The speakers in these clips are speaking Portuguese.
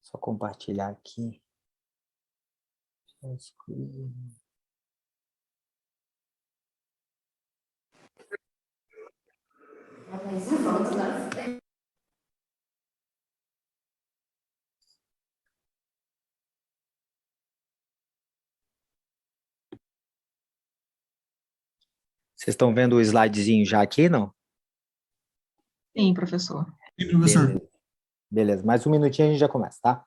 Só compartilhar aqui. Vocês estão vendo o slidezinho já aqui, não? Sim, professor. Sim, professor. Beleza. Mais um minutinho a gente já começa, tá?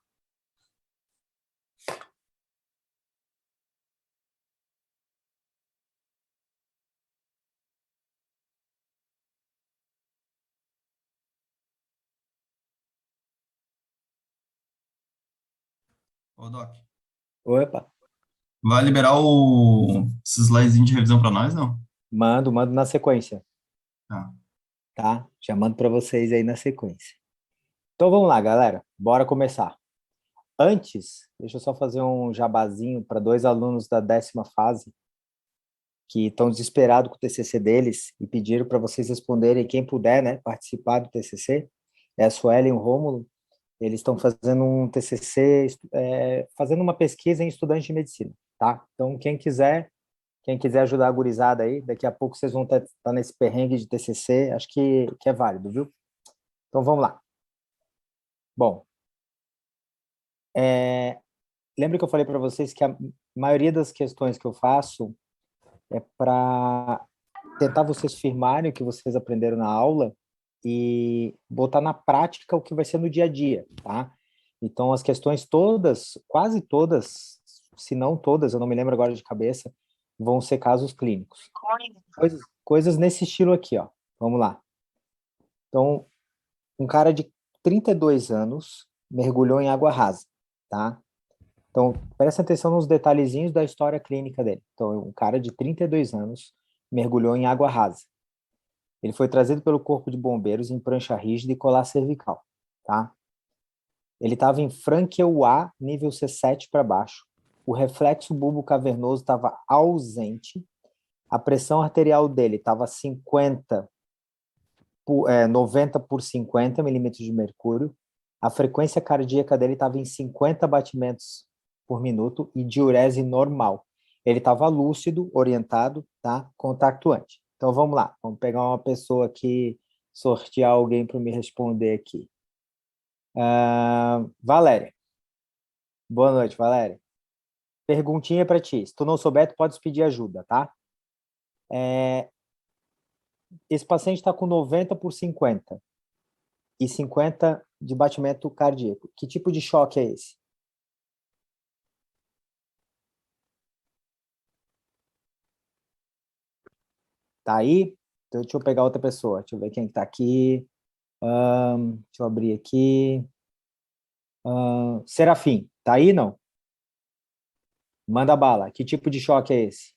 Ô, Doc, Opa, vai liberar esses slidezinhos de revisão para nós, não? mando na sequência, Tá. tá? Já mando para vocês aí na sequência. Então vamos lá, galera. Bora começar. Antes, deixa eu só fazer um jabazinho para 2 alunos da 10ª fase que estão desesperados com o TCC deles e pediram para vocês responderem, quem puder, né, participar do TCC. É a Suelen e o Rômulo. Eles estão fazendo um TCC, fazendo uma pesquisa em estudantes de medicina, tá? Então, quem quiser ajudar a gurizada aí, daqui a pouco vocês vão estar nesse perrengue de TCC, acho que é válido, viu? Então, vamos lá. Bom, lembra que eu falei para vocês que a maioria das questões que eu faço é para tentar vocês firmarem o que vocês aprenderam na aula e botar na prática o que vai ser no dia a dia, tá? Então, as questões todas, quase todas, se não todas, eu não me lembro agora de cabeça, vão ser casos clínicos. Coisas nesse estilo aqui, ó. Vamos lá. Então, um cara de 32 anos mergulhou em água rasa, tá? Então, presta atenção nos detalhezinhos da história clínica dele. Então, um cara de 32 anos mergulhou em água rasa. Ele foi trazido pelo corpo de bombeiros em prancha rígida e colar cervical, tá? Ele estava em Frankel A, nível C7 para baixo. O reflexo bulbo cavernoso estava ausente. A pressão arterial dele estava 90 por 50 milímetros de mercúrio. A frequência cardíaca dele estava em 50 batimentos por minuto e diurese normal. Ele estava lúcido, orientado, tá? Contactuante. Então, vamos lá. Vamos pegar uma pessoa aqui, sortear alguém para me responder aqui. Valéria. Boa noite, Valéria. Perguntinha para ti. Se tu não souber, tu pode pedir ajuda, tá? Esse paciente está com 90 por 50 e 50 de batimento cardíaco. Que tipo de choque é esse? Tá aí? Então, deixa eu pegar outra pessoa. Deixa eu ver quem está aqui. Deixa eu abrir aqui. Serafim, tá aí, não? Manda bala. Que tipo de choque é esse?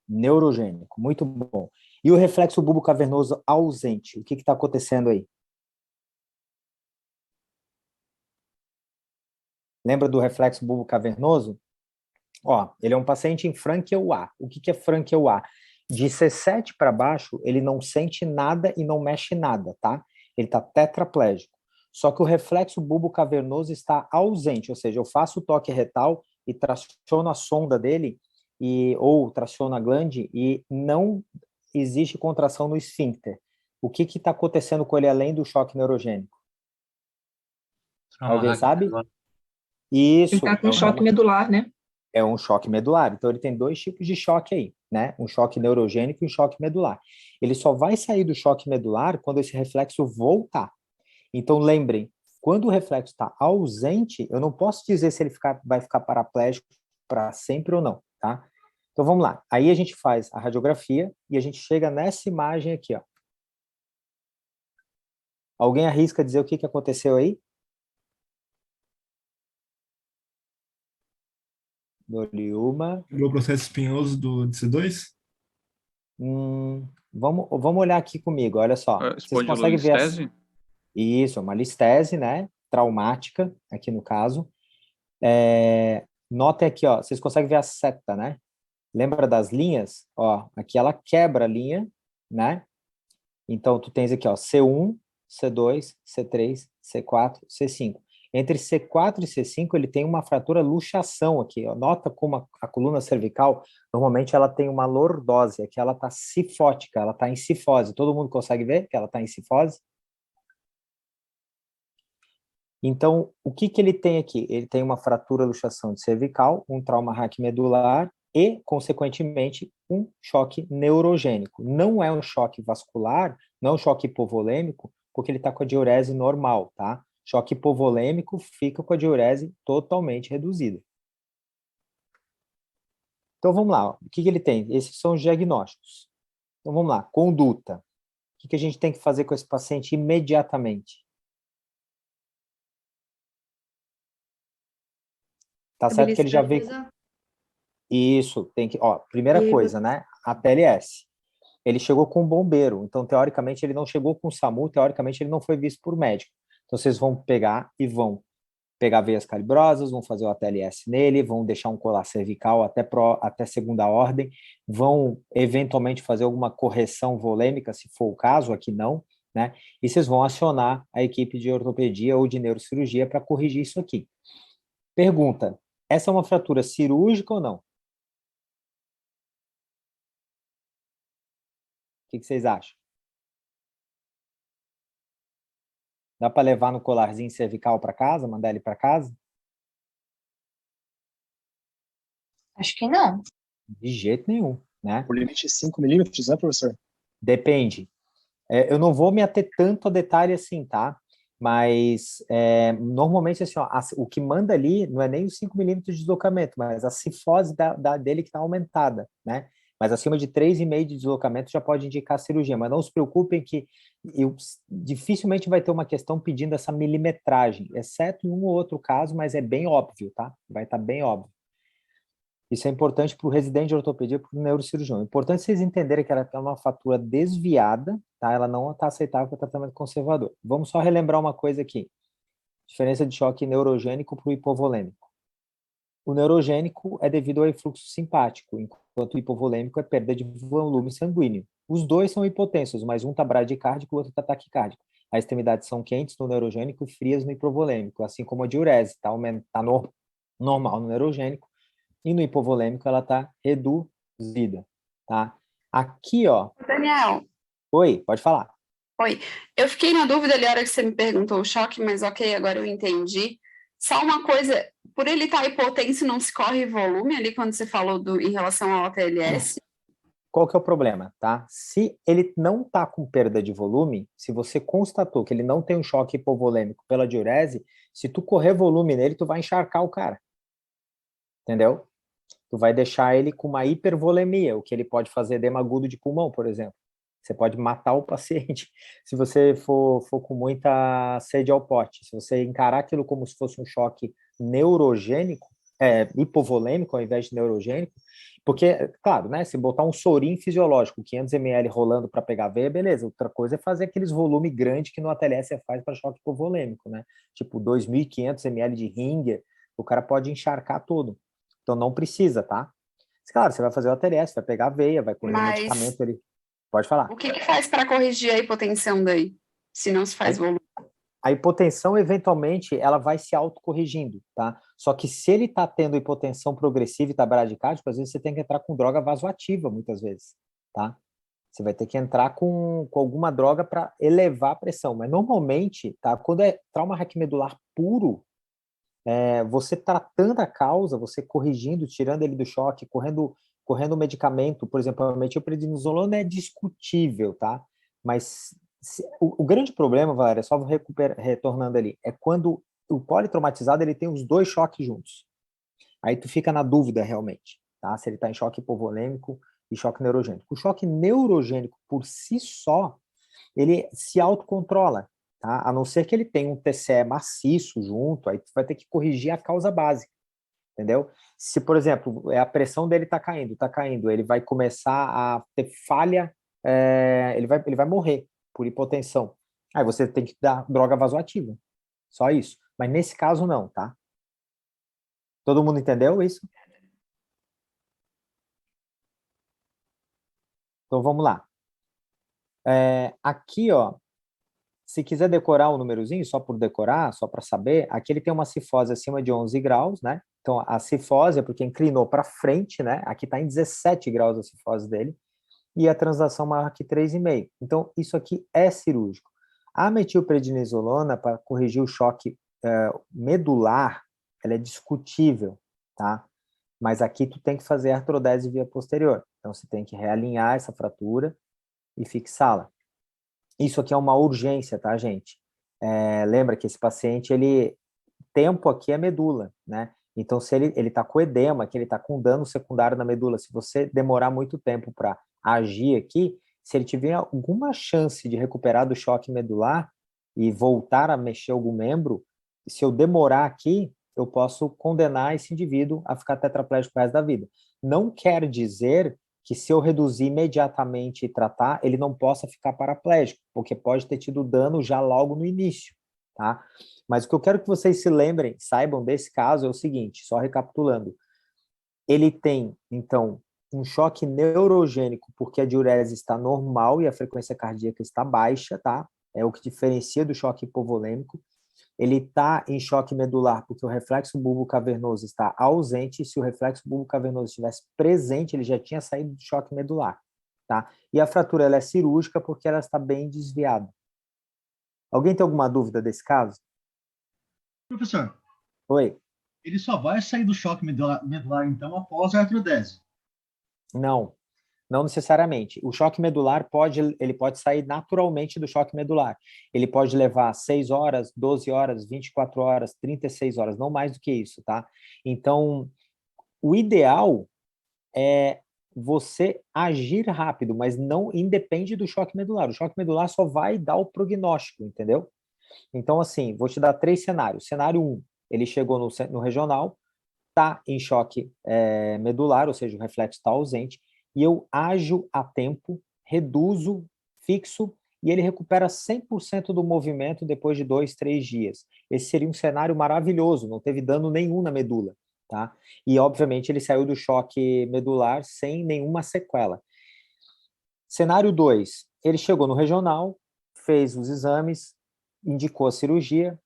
Neurogênico. Muito bom. E o reflexo bulbo cavernoso ausente? O que está acontecendo aí? Lembra do reflexo bulbo cavernoso? Ó, ele é um paciente em Frankel A. O que é Frankel A? De C7 para baixo, ele não sente nada e não mexe nada, tá? Ele está tetraplégico. Só que o reflexo bulbo cavernoso está ausente, ou seja, eu faço o toque retal e traciono a sonda dele, ou traciono a glande, e não existe contração no esfíncter. O que está acontecendo com ele além do choque neurogênico? Alguém sabe? Ele Isso, está com choque medular, né? é um choque medular. Então, ele tem 2 tipos de choque aí, né? Um choque neurogênico e um choque medular. Ele só vai sair do choque medular quando esse reflexo voltar. Então, lembrem, quando o reflexo está ausente, eu não posso dizer se ele vai ficar paraplégico para sempre ou não, tá? Então, vamos lá. Aí a gente faz a radiografia e a gente chega nessa imagem aqui, ó. Alguém arrisca dizer o que aconteceu aí? Dou-lhe uma. O processo espinhoso de C2? Vamos olhar aqui comigo, olha só. Vocês conseguem ver isso, uma listese, né? Traumática, aqui no caso. Notem aqui, ó, vocês conseguem ver a seta, né? Lembra das linhas? Ó, aqui ela quebra a linha, né? Então, tu tens aqui, ó, C1, C2, C3, C4, C5. Entre C4 e C5, ele tem uma fratura luxação aqui. Ó. Nota como a coluna cervical, normalmente ela tem uma lordose, aqui ela está cifótica, ela está em cifose. Todo mundo consegue ver que ela está em cifose? Então, o que ele tem aqui? Ele tem uma fratura luxação de cervical, um trauma raquimedular e, consequentemente, um choque neurogênico. Não é um choque vascular, não é um choque hipovolêmico, porque ele está com a diurese normal, tá? Choque hipovolêmico fica com a diurese totalmente reduzida. Então, vamos lá. O que ele tem? Esses são os diagnósticos. Então, vamos lá. Conduta. O que a gente tem que fazer com esse paciente imediatamente? Tá certo que ele já veio... Isso, tem que... Ó, primeira coisa, né? A TLS. Ele chegou com um bombeiro, então, teoricamente, ele não chegou com o SAMU, teoricamente, ele não foi visto por médico. Então, vocês vão pegar e vão pegar veias calibrosas, vão fazer o ATLS nele, vão deixar um colar cervical até segunda ordem, vão, eventualmente, fazer alguma correção volêmica, se for o caso, aqui não, né? E vocês vão acionar a equipe de ortopedia ou de neurocirurgia para corrigir isso aqui. Pergunta, essa é uma fratura cirúrgica ou não? O que vocês acham? Dá para levar no colarzinho cervical para casa, mandar ele para casa? Acho que não. De jeito nenhum, né? Por limite 5 milímetros, né, professor? Depende. Eu não vou me ater tanto a detalhe assim, tá? Mas, normalmente, assim, ó, o que manda ali não é nem os 5 milímetros de deslocamento, mas a cifose dele que está aumentada, né? Mas acima de 3,5 de deslocamento já pode indicar cirurgia. Mas não se preocupem que dificilmente vai ter uma questão pedindo essa milimetragem, exceto em um ou outro caso, mas é bem óbvio, tá? Vai estar bem óbvio. Isso é importante para o residente de ortopedia e para o neurocirurgião. É importante vocês entenderem que ela é uma fratura desviada, tá? Ela não está aceitável para tratamento conservador. Vamos só relembrar uma coisa aqui. Diferença de choque neurogênico para o hipovolêmico. O neurogênico é devido ao influxo simpático, enquanto o hipovolêmico é perda de volume sanguíneo. Os dois são hipotensos, mas um está bradicárdico e o outro está taquicárdico. As extremidades são quentes no neurogênico e frias no hipovolêmico, assim como a diurese, tá normal no neurogênico, e no hipovolêmico ela está reduzida, tá? Aqui, ó... Daniel, Oi, pode falar. oi. Eu fiquei na dúvida ali na hora que você me perguntou o choque, mas ok, agora eu entendi. Só uma coisa, por ele estar hipotenso, não se corre volume ali quando você falou em relação ao ATLS? Qual que é o problema, tá? Se ele não está com perda de volume, se você constatou que ele não tem um choque hipovolêmico pela diurese, se tu correr volume nele, tu vai encharcar o cara. Entendeu? Tu vai deixar ele com uma hipervolemia, o que ele pode fazer edema agudo de pulmão, por exemplo. Você pode matar o paciente se você for com muita sede ao pote. Se você encarar aquilo como se fosse um choque neurogênico, hipovolêmico ao invés de neurogênico, porque, claro, né, se botar um sorim fisiológico, 500 ml rolando para pegar veia, beleza. Outra coisa é fazer aqueles volume grande que no ATLS faz para choque hipovolêmico, né? Tipo 2.500 ml de Ringer, o cara pode encharcar tudo. Então não precisa, tá? Claro, você vai fazer o ATLS, vai pegar a veia, vai correr o medicamento ali. Pode falar. O que faz para corrigir a hipotensão daí? Se não se faz volume? A hipotensão, eventualmente, ela vai se autocorrigindo, tá? Só que se ele está tendo hipotensão progressiva e está bradicárdico, às vezes você tem que entrar com droga vasoativa, muitas vezes, tá? Você vai ter que entrar com alguma droga para elevar a pressão. Mas, normalmente, tá? Quando é trauma raquimedular puro, você tratando a causa, você corrigindo, tirando ele do choque, correndo o medicamento, por exemplo, a metilprednisolona é discutível, tá? Mas o grande problema, Valéria, só retornando ali, é quando o politraumatizado ele tem os dois choques juntos. Aí tu fica na dúvida realmente, tá? Se ele está em choque hipovolêmico e choque neurogênico. O choque neurogênico por si só, ele se autocontrola, tá? A não ser que ele tenha um TCE maciço junto, aí tu vai ter que corrigir a causa básica, entendeu? Se, por exemplo, a pressão dele está caindo, ele vai começar a ter falha, ele vai morrer por hipotensão. Aí você tem que dar droga vasoativa, só isso. Mas nesse caso não, tá? Todo mundo entendeu isso? Então vamos lá. Aqui, ó, se quiser decorar um númerozinho, só por decorar, só para saber, aqui ele tem uma cifose acima de 11 graus, né? Então, a cifose é porque inclinou para frente, né? Aqui está em 17 graus a cifose dele, e a translação maior que 3,5. Então, isso aqui é cirúrgico. A metilprednisolona, para corrigir o choque medular, ela é discutível, tá? Mas aqui tu tem que fazer artrodese via posterior. Então, você tem que realinhar essa fratura e fixá-la. Isso aqui é uma urgência, tá, gente? Lembra que esse paciente, tempo aqui é medula, né? Então, se ele tá com edema, que ele tá com dano secundário na medula, se você demorar muito tempo para agir aqui, se ele tiver alguma chance de recuperar do choque medular e voltar a mexer algum membro, se eu demorar aqui, eu posso condenar esse indivíduo a ficar tetraplégico o resto da vida. Não quer dizer que se eu reduzir imediatamente e tratar, ele não possa ficar paraplégico, porque pode ter tido dano já logo no início, tá? Mas o que eu quero que vocês se lembrem, saibam desse caso é o seguinte, só recapitulando. Ele tem, então, um choque neurogênico, porque a diurese está normal e a frequência cardíaca está baixa, tá? É o que diferencia do choque hipovolêmico. Ele está em choque medular porque o reflexo bulbo-cavernoso está ausente, e se o reflexo bulbo-cavernoso estivesse presente, ele já tinha saído do choque medular, tá? E a fratura ela é cirúrgica porque ela está bem desviada. Alguém tem alguma dúvida desse caso? Professor, Oi? ele só vai sair do choque medular então, após a artrodese? Não. Não necessariamente. O choque medular ele pode sair naturalmente do choque medular. Ele pode levar 6 horas, 12 horas, 24 horas, 36 horas, não mais do que isso, tá? Então, o ideal é você agir rápido, mas não independe do choque medular. O choque medular só vai dar o prognóstico, entendeu? Então, assim, vou te dar 3 cenários. Cenário 1, ele chegou no regional, está em choque medular, ou seja, o reflexo está ausente, e eu ajo a tempo, reduzo, fixo, e ele recupera 100% do movimento depois de 2, 3 dias. Esse seria um cenário maravilhoso, não teve dano nenhum na medula, tá? E, obviamente, ele saiu do choque medular sem nenhuma sequela. Cenário 2, ele chegou no regional, fez os exames, indicou a cirurgia,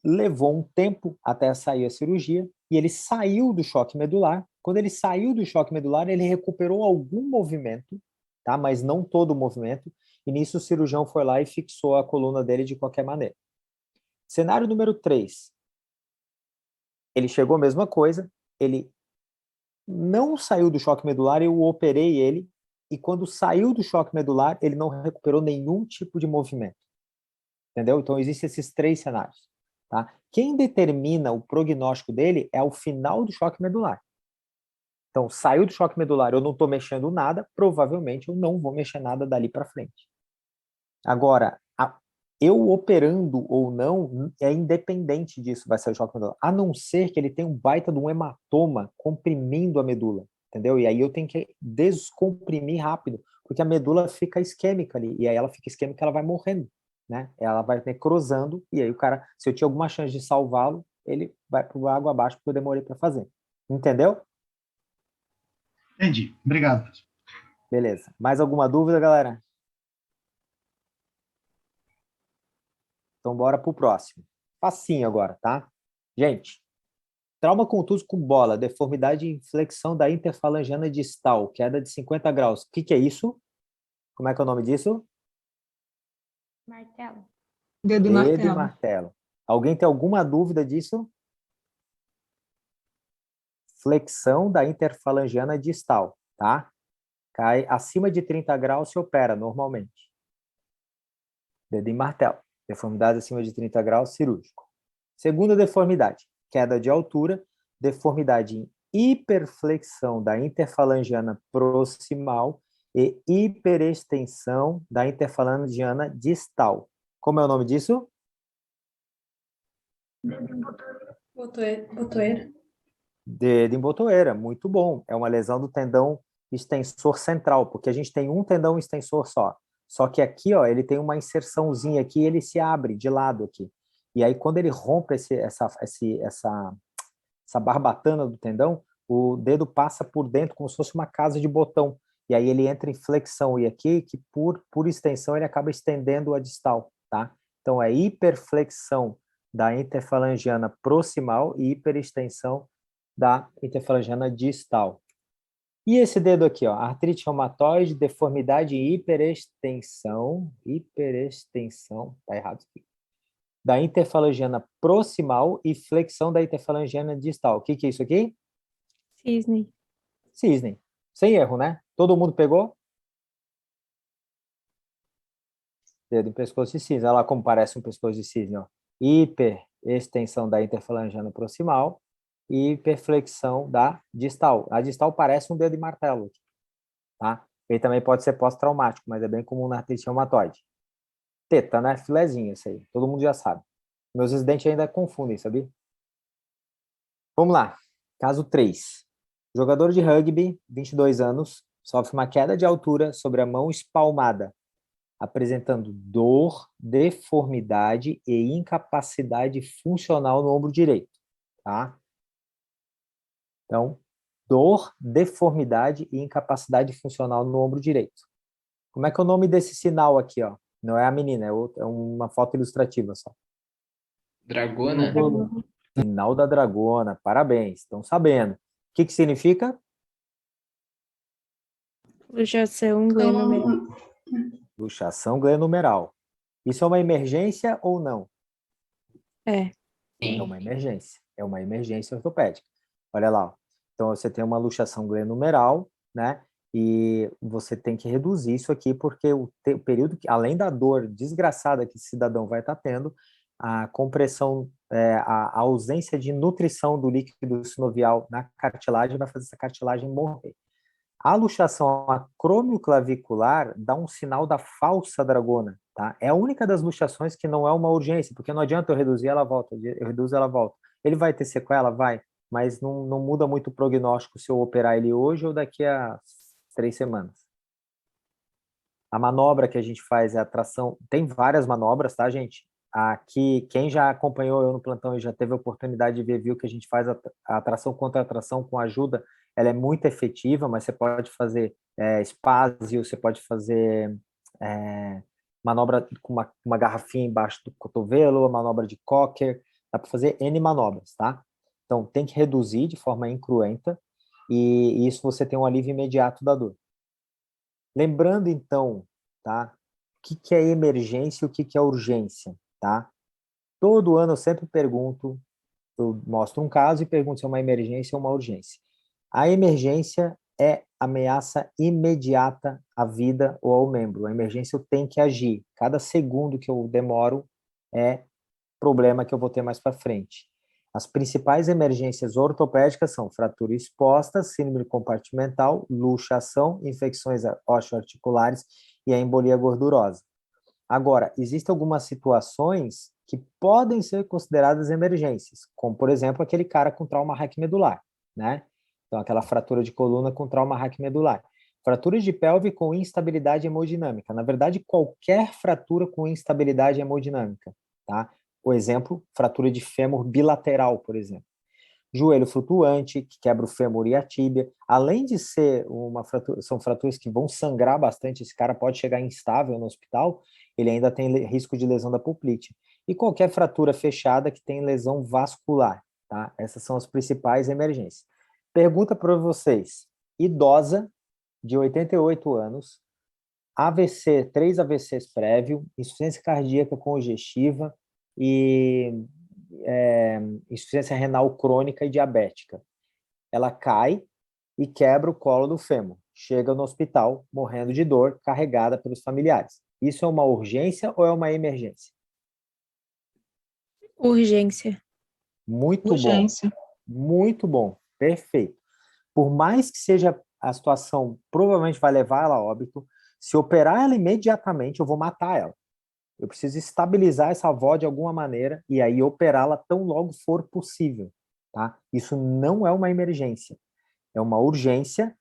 levou um tempo até sair a cirurgia, e ele saiu do choque medular. Quando ele saiu do choque medular, ele recuperou algum movimento, tá? Mas não todo o movimento, e nisso o cirurgião foi lá e fixou a coluna dele de qualquer maneira. Cenário número 3. Ele chegou a mesma coisa, ele não saiu do choque medular, eu operei ele, e quando saiu do choque medular, ele não recuperou nenhum tipo de movimento. Entendeu? Então, existem esses 3 cenários. Tá? Quem determina o prognóstico dele é o final do choque medular. Então, saiu do choque medular, eu não estou mexendo nada, provavelmente eu não vou mexer nada dali para frente. Agora, eu operando ou não, é independente disso, vai sair o choque medular, a não ser que ele tenha um baita de um hematoma comprimindo a medula, entendeu? E aí eu tenho que descomprimir rápido, porque a medula fica isquêmica ali, e aí ela fica isquêmica, ela vai morrendo, né? Ela vai necrosando, e aí o cara, se eu tinha alguma chance de salvá-lo, ele vai para água abaixo, porque eu demorei para fazer. Entendeu? Entendi. Obrigado. Beleza. Mais alguma dúvida, galera? Então, bora pro próximo. Facinho agora, tá? Gente, trauma contuso com bola, deformidade e inflexão da interfalangiana distal, queda de 50 graus. O que é isso? Como é que é o nome disso? Martelo. Dedo e Dedo e martelo. martelo. Alguém tem alguma dúvida disso? Flexão da interfalangiana distal, tá? Cai acima de 30 graus, se opera normalmente. Dedo e martelo. Deformidade acima de 30 graus, cirúrgico. Segunda deformidade, queda de altura, deformidade em hiperflexão da interfalangiana proximal e hiperextensão da interfalangiana distal. Como é o nome disso? Botoeira. Dedo em botoeira, muito bom. É uma lesão do tendão extensor central, porque a gente tem um tendão extensor só. Só que aqui, ó, ele tem uma inserçãozinha aqui, ele se abre de lado aqui. E aí, quando ele rompe essa barbatana do tendão, o dedo passa por dentro como se fosse uma casa de botão. E aí ele entra em flexão. E aqui, que por extensão, ele acaba estendendo a distal, tá? Então, é hiperflexão da interfalangiana proximal e hiperextensão da interfalangiana distal. E esse dedo aqui, ó, artrite reumatoide, deformidade e hiperextensão, tá errado aqui, da interfalangiana proximal e flexão da interfalangiana distal. O que é isso aqui? Cisne. Cisne. Sem erro, né? Todo mundo pegou? Dedo em pescoço de cisne. Olha lá como parece um pescoço de cisne, ó. Hiperextensão da interfalangiana proximal e hiperflexão da distal. A distal parece um dedo de martelo, tá? Ele também pode ser pós-traumático, mas é bem comum na artrite reumatoide. Teta, né? Filezinho, isso aí. Todo mundo já sabe. Meus residentes ainda confundem, sabia? Vamos lá. Caso 3. Jogador de rugby, 22 anos, sofre uma queda de altura sobre a mão espalmada, apresentando dor, deformidade e incapacidade funcional no ombro direito, tá? Então, dor, deformidade e incapacidade funcional no ombro direito. Como é que é o nome desse sinal aqui, ó? Não é a menina, é uma foto ilustrativa só. Dragona? Sinal da dragona, parabéns, estão sabendo. O que significa? Luxação glenomerular. Luxação glenomeral. Isso é uma emergência ou não? É. É uma emergência. É uma emergência ortopédica. Olha lá, ó. Então, você tem uma luxação glenomeral, né? E você tem que reduzir isso aqui, porque o período, além da dor desgraçada que esse cidadão vai estar tendo, a compressão, a ausência de nutrição do líquido sinovial na cartilagem vai fazer essa cartilagem morrer. A luxação acromioclavicular dá um sinal da falsa dragona, tá? É a única das luxações que não é uma urgência, porque não adianta eu reduzir, ela volta, eu reduzo, ela volta. Ele vai ter sequela? Vai, mas não muda muito o prognóstico se eu operar ele hoje ou daqui a 3 semanas. A manobra que a gente faz é a tração, tem várias manobras, tá, gente? Aqui, quem já acompanhou eu no plantão e já teve a oportunidade de ver, viu que a gente faz a tração contra a tração com ajuda, ela é muito efetiva, mas você pode fazer espásio, você pode fazer manobra com uma garrafinha embaixo do cotovelo, manobra de cocker, dá para fazer N manobras, tá? Então, tem que reduzir de forma incruenta, e isso você tem um alívio imediato da dor. Lembrando, então, tá? O que é emergência e o que é urgência, tá? Todo ano eu sempre pergunto, eu mostro um caso e pergunto se é uma emergência ou uma urgência. A emergência é ameaça imediata à vida ou ao membro. A emergência eu tenho que agir. Cada segundo que eu demoro é problema que eu vou ter mais para frente. As principais emergências ortopédicas são fratura exposta, síndrome compartimental, luxação, infecções osteoarticulares e a embolia gordurosa. Agora, existem algumas situações que podem ser consideradas emergências, como, por exemplo, aquele cara com trauma raquimedular, né? Então, aquela fratura de coluna com trauma raquimedular. Fratura de pelve com instabilidade hemodinâmica. Na verdade, qualquer fratura com instabilidade hemodinâmica, tá? Por exemplo, fratura de fêmur bilateral, por exemplo. Joelho flutuante, que quebra o fêmur e a tíbia. Além de ser uma fratura, são fraturas que vão sangrar bastante, esse cara pode chegar instável no hospital, ele ainda tem risco de lesão da poplite. E qualquer fratura fechada que tem lesão vascular, tá? Essas são as principais emergências. Pergunta para vocês, idosa, de 88 anos, AVC, 3 AVCs prévio, insuficiência cardíaca congestiva e insuficiência renal crônica e diabética. Ela cai e quebra o colo do fêmur. Chega no hospital morrendo de dor, carregada pelos familiares. Isso é uma urgência ou é uma emergência? Urgência. Muito Urgência. bom. Muito bom. Perfeito. Por mais que seja a situação, provavelmente vai levar ela a óbito, se operar ela imediatamente, eu vou matar ela. Eu preciso estabilizar essa avó de alguma maneira e aí operá-la tão logo for possível, tá? Isso não é uma emergência, é uma urgência,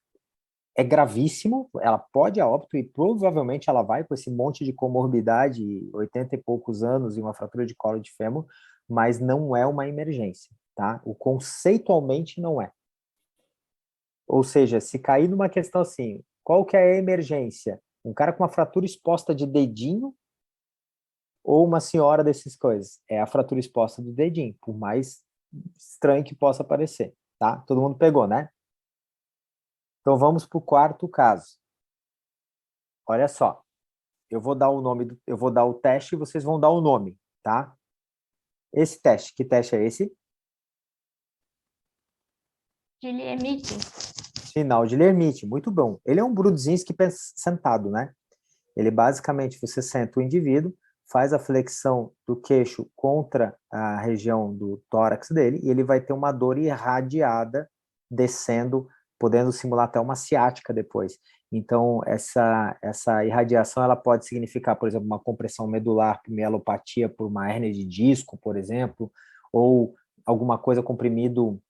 é gravíssimo, ela pode ir a óbito e provavelmente ela vai com esse monte de comorbidade, 80 e poucos anos e uma fratura de colo de fêmur, mas não é uma emergência, tá? O conceitualmente não é. Ou seja, se cair numa questão assim, qual que é a emergência? Um cara com uma fratura exposta de dedinho, ou uma senhora dessas coisas. É a fratura exposta do dedinho, por mais estranho que possa parecer, tá? Todo mundo pegou, né? Então vamos para o quarto caso. Olha só, eu vou dar eu vou dar o teste e vocês vão dar o nome, tá? Esse teste, que teste é esse? Guilhermite. Sinal de Lermite, muito bom. Ele é um Brudzinski sentado, né? Ele basicamente, você senta o indivíduo, faz a flexão do queixo contra a região do tórax dele e ele vai ter uma dor irradiada descendo, podendo simular até uma ciática depois. Então, essa irradiação, ela pode significar, por exemplo, uma compressão medular por mielopatia, por uma hérnia de disco, por exemplo, ou alguma coisa comprimido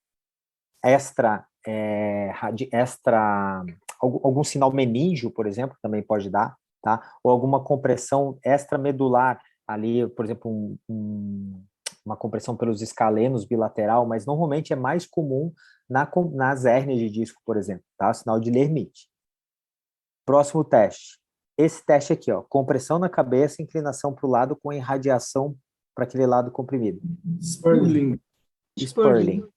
algum sinal meníngeo, por exemplo, também pode dar, tá? Ou alguma compressão extramedular ali, por exemplo, uma compressão pelos escalenos bilateral, mas normalmente é mais comum nas hérnias de disco, por exemplo, tá? Sinal de Lermite. Próximo teste. Esse teste aqui, ó, compressão na cabeça, inclinação para o lado com irradiação para aquele lado comprimido. Sperling. Sperling.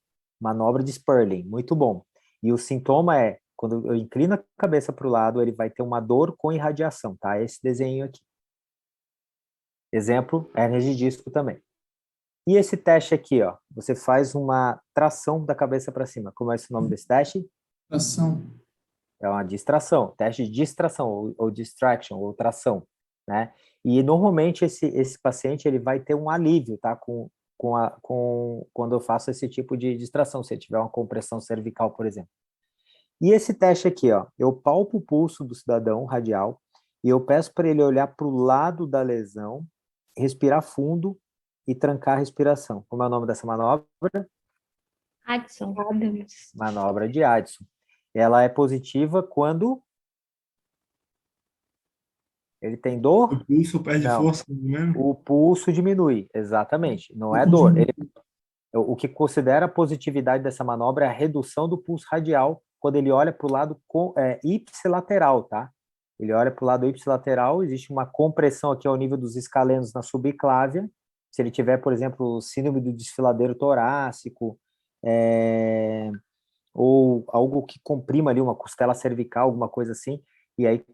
Manobra de Sperling, muito bom. E o sintoma é, quando eu inclino a cabeça para o lado, ele vai ter uma dor com irradiação, tá? Esse desenho aqui. Exemplo, hérnia de disco também. E esse teste aqui, ó, você faz uma tração da cabeça para cima. Como é esse nome desse teste? Tração. É uma distração, teste de distração, ou distraction, ou tração, né? E normalmente esse paciente ele vai ter um alívio, tá? Quando eu faço esse tipo de distração, se ele tiver uma compressão cervical, por exemplo. E esse teste aqui, ó, eu palpo o pulso do cidadão radial e eu peço para ele olhar para o lado da lesão, respirar fundo e trancar a respiração. Como é o nome dessa manobra? Adson. Manobra de Addison. Ela é positiva quando ele tem dor? O pulso perde Não. força, não é? O pulso diminui, exatamente. Não é dor. O que considera a positividade dessa manobra é a redução do pulso radial quando ele olha para o lado ipsilateral, tá? Ele olha para o lado ipsilateral, existe uma compressão aqui ao nível dos escalenos na subclávia. Se ele tiver, por exemplo, síndrome do desfiladeiro torácico, ou algo que comprima ali uma costela cervical, alguma coisa assim, e aí